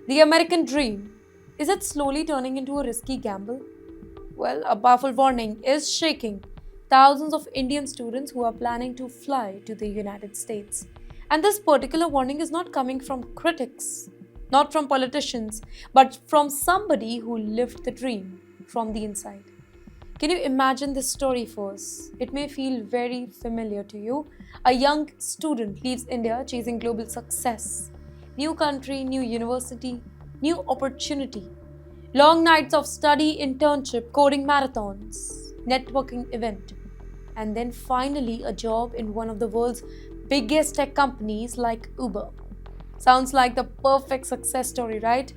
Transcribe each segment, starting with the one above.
The American dream, is it slowly turning into a risky gamble? Well, a powerful warning is shaking thousands of Indian students who are planning to fly to the United States. And this particular warning is not coming from critics, not from politicians, but from somebody who lived the dream from the inside. Can you imagine this story first? It may feel very familiar to you. A young student leaves India chasing global success. New country, new university, new opportunity. Long nights of study, internship, coding marathons, networking event, and then finally a job in one of the world's biggest tech companies like Uber. Sounds like the perfect success story, right?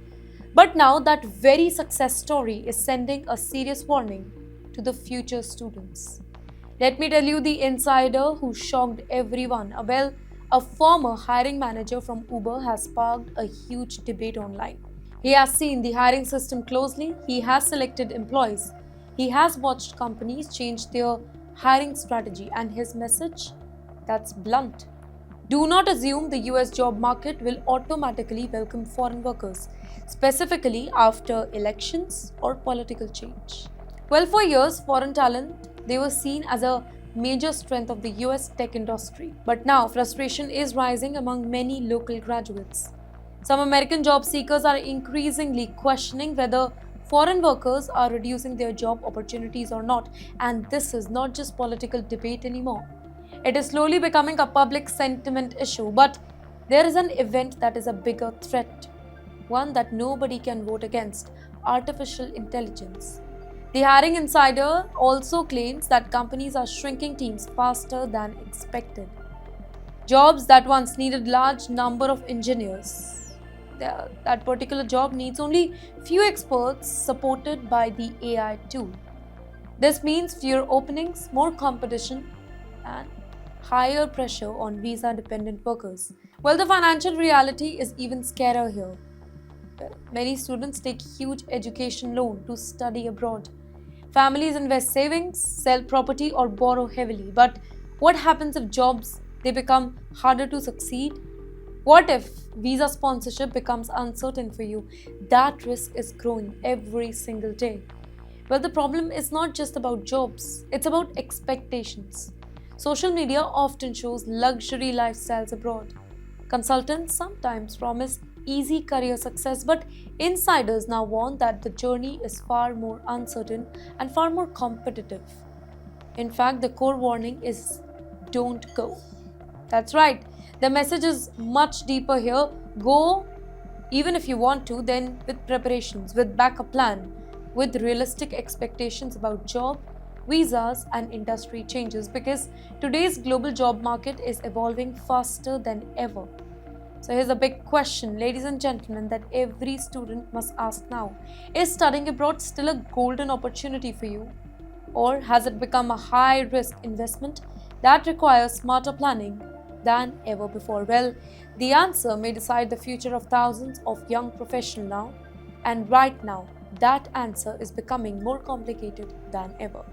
But now that very success story is sending a serious warning to the future students. Let me tell you the insider who shocked everyone. Well, a former hiring manager from Uber has sparked a huge debate online. He has seen the hiring system closely, he has selected employees, he has watched companies change their hiring strategy, and his message, that's blunt. Do not assume the US job market will automatically welcome foreign workers, specifically after elections or political change. Well, for years, foreign talent, they were seen as a major strength of the US tech industry. But now, frustration is rising among many local graduates. Some American job seekers are increasingly questioning whether foreign workers are reducing their job opportunities or not. And this is not just political debate anymore. It is slowly becoming a public sentiment issue. But there is an event that is a bigger threat, one that nobody can vote against: artificial intelligence. The Hiring Insider also claims that companies are shrinking teams faster than expected. Jobs that once needed large number of engineers, that particular job needs only few experts supported by the AI tool. This means fewer openings, more competition, and higher pressure on visa-dependent workers. Well, the financial reality is even scarier here. Well, many students take huge education loan to study abroad. Families invest savings, sell property, or borrow heavily. But what happens if jobs they become harder to succeed? What if visa sponsorship becomes uncertain for you? That risk is growing every single day. Well, the problem is not just about jobs, it's about expectations. Social media often shows luxury lifestyles abroad. Consultants sometimes promise easy career success, but insiders now warn that the journey is far more uncertain and far more competitive. In fact, the core warning is don't go. That's right, the message is much deeper here. Go even if you want to, then with preparations, with backup plan, with realistic expectations about job, visas, and industry changes, because today's global job market is evolving faster than ever. So here's a big question, ladies and gentlemen, that every student must ask now. Is studying abroad still a golden opportunity for you? Or has it become a high-risk investment that requires smarter planning than ever before? Well, the answer may decide the future of thousands of young professionals now. And right now, that answer is becoming more complicated than ever.